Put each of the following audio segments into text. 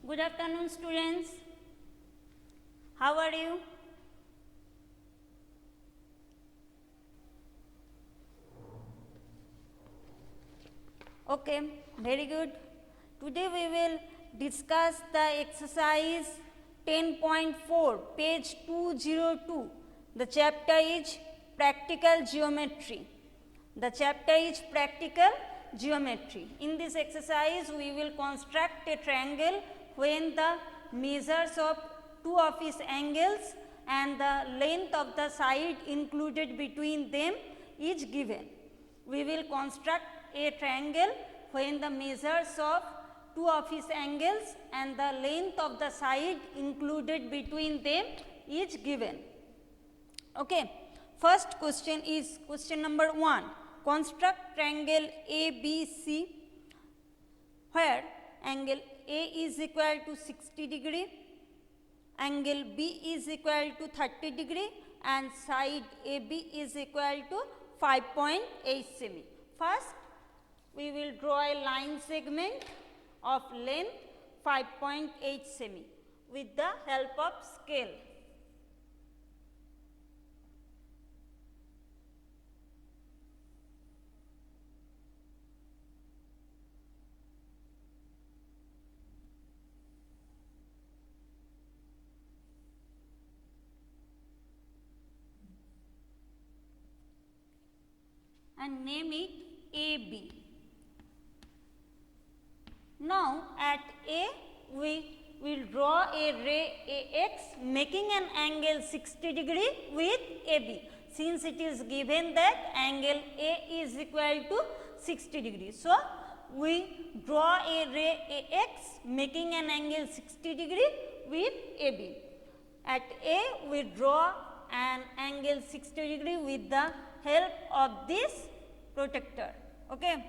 Good afternoon, students. How are you? Okay, very good. Today we will discuss the exercise 10.4, page 202. The chapter is Practical Geometry. The chapter is Practical Geometry. In this exercise, we will construct a triangle when the measures of two of its angles and the length of the side included between them is given. We will construct a triangle when the measures of two of its angles and the length of the side included between them is given. Okay. First question is question number 1. Construct triangle ABC where angle A is equal to 60 degree, angle B is equal to 30 degree and side AB is equal to 5.8 semi. First, we will draw a line segment of length 5.8 semi with the help of scale. And name it AB. Now, at A, we will draw a ray AX making an angle 60 degree with AB, since it is given that angle A is equal to 60 degree. So, we draw a ray AX making an angle 60 degree with AB. At A, we draw an angle 60 degree with the help of this protector. Okay.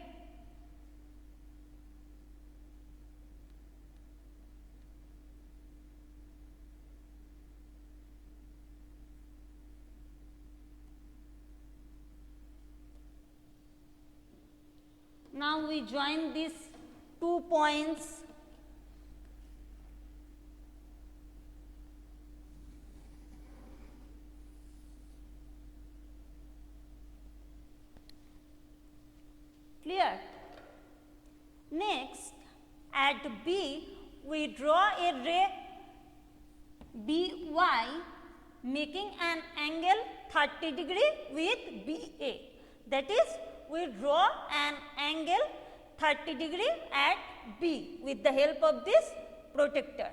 Now we join these 2 points. Clear? Next, at B, we draw a ray BY making an angle 30 degree with BA. That is, we draw an angle 30 degree at B with the help of this protector.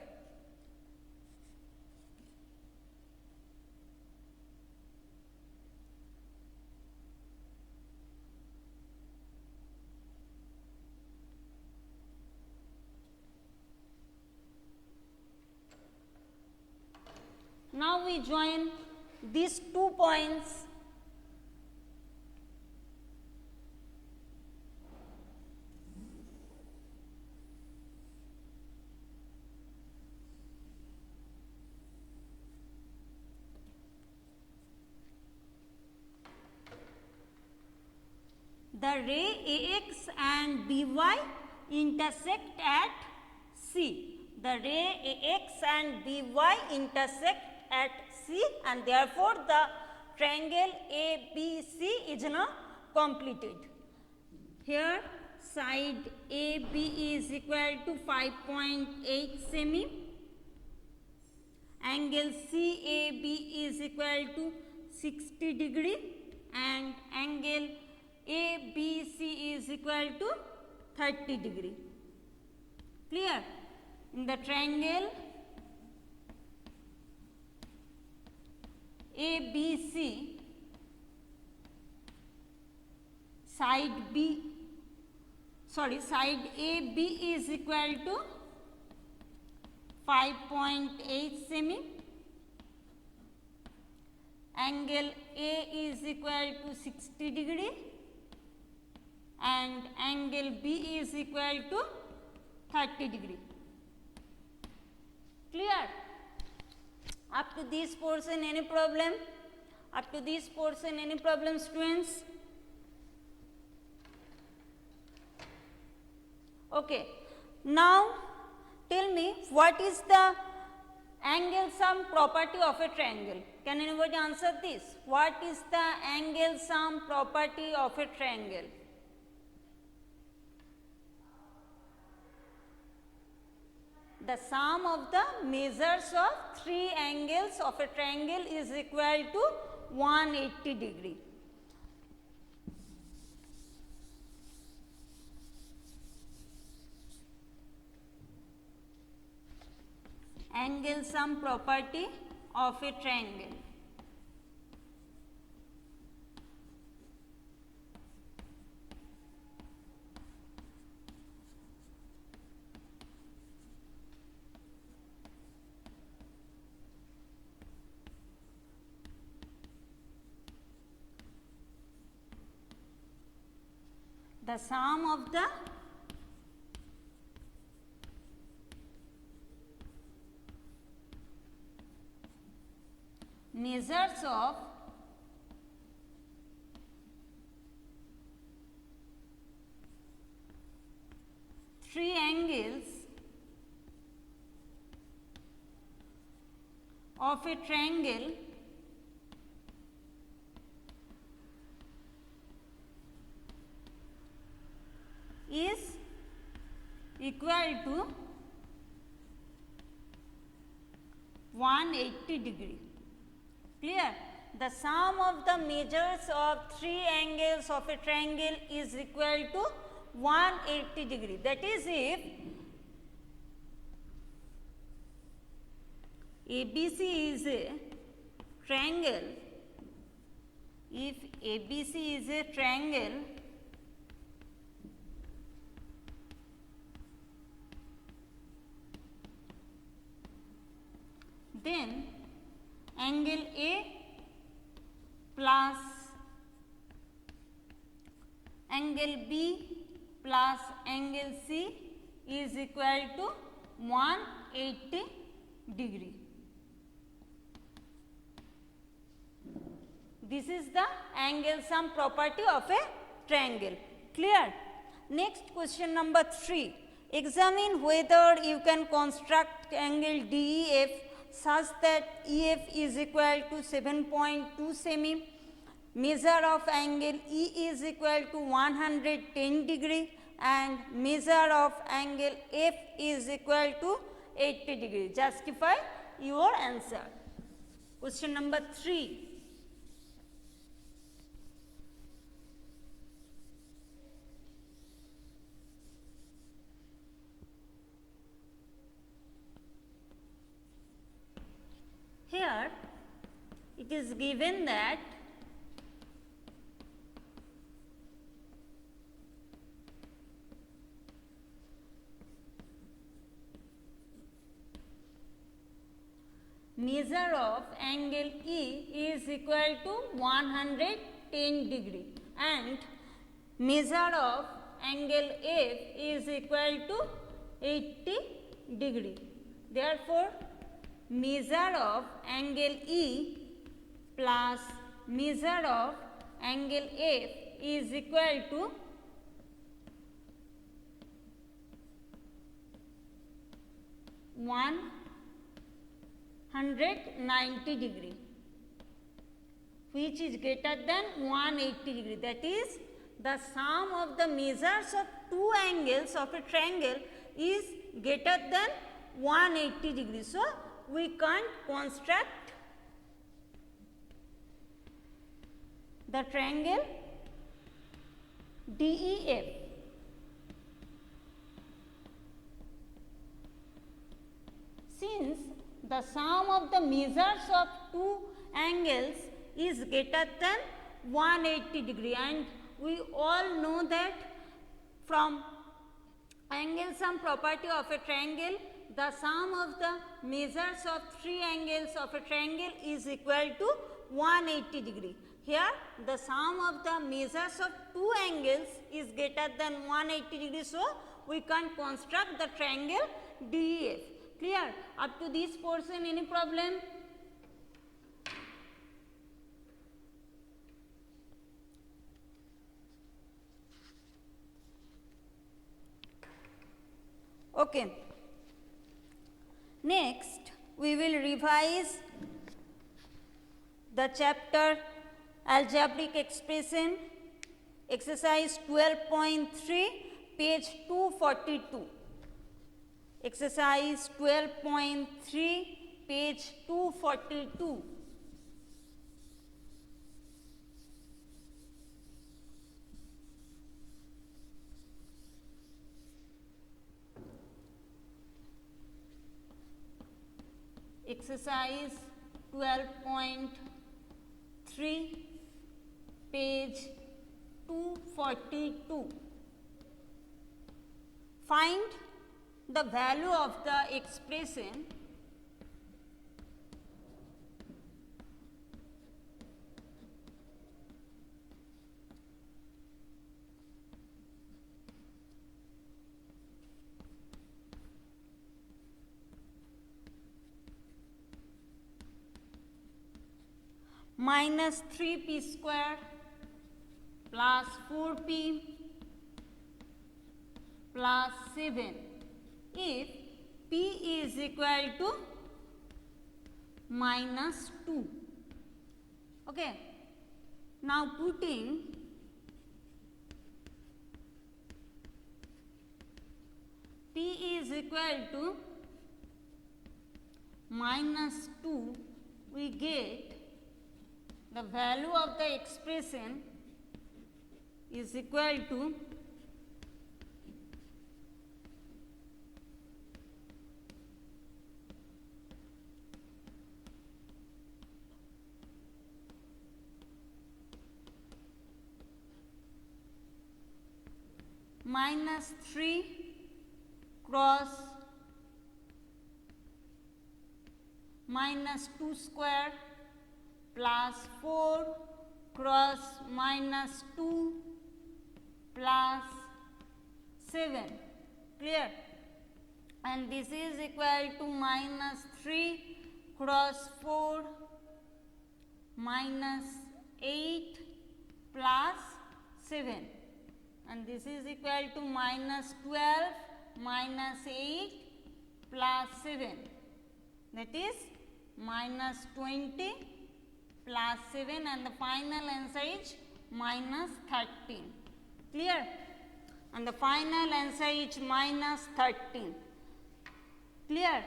Now we join these 2 points. The ray AX and BY intersect at C. The ray AX and BY intersect at C, and therefore, the triangle ABC is now completed. Here side AB is equal to 5.8 semi, angle CAB is equal to 60 degree and angle ABC is equal to 30 degree. Clear? In the triangle ABC, side AB is equal to 5.8 semi, angle A is equal to 60 degree and angle B is equal to 30 degree. Clear? Up to this portion, any problem? Up to this portion, any problem, students? Okay. Now Tell me, what is the angle sum property of a triangle? Can anybody answer this? What is the angle sum property of a triangle? The sum of the measures of three angles of a triangle is equal to 180 degree. Angle sum property of a triangle. The sum of the measures of three angles of a triangle is equal to 180 degree. Clear? The sum of the measures of three angles of a triangle is equal to 180 degree. That is, if ABC is a triangle, if ABC is a triangle, then angle A plus angle B plus angle C is equal to 180 degree. This is the angle sum property of a triangle. Clear? Next, question number 3. Examine whether you can construct angle DEF such that EF is equal to 7.2 semi, measure of angle E is equal to 110 degree and measure of angle F is equal to 80 degree. Justify your answer. Question number 3. Here it is given that measure of angle E is equal to 110 degree and measure of angle F is equal to 80 degree. Therefore, measure of angle E plus measure of angle F is equal to 190 degree, which is greater than 180 degree. That is, the sum of the measures of two angles of a triangle is greater than 180 degree. So, we can't construct the triangle DEF. Since the sum of the measures of two angles is greater than 180 degree, and we all know that from angle sum property of a triangle, the sum of the measures of three angles of a triangle is equal to 180 degree. Here the sum of the measures of two angles is greater than 180 degree. So, we can construct the triangle DEF. Clear? Up to this portion, any problem? Okay. Next, we will revise the chapter Algebraic Expression, exercise 12.3, page 242. Exercise 12.3, page 242. Exercise 12.3, page 242. Find the value of the expression minus 3p square plus 4p plus 7 if p is equal to minus 2. Okay. Now putting p is equal to minus 2, we get the value of the expression is equal to minus 3 cross minus 2 square plus 4 cross minus 2 plus 7, clear, and this is equal to minus 3 cross 4 minus 8 plus 7, and this is equal to minus 12 minus 8 plus 7, that is minus 20 plus 7, and the final answer is minus 13, clear, and the final answer is minus 13, clear.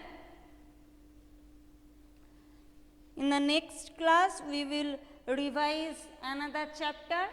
In the next class we will revise another chapter.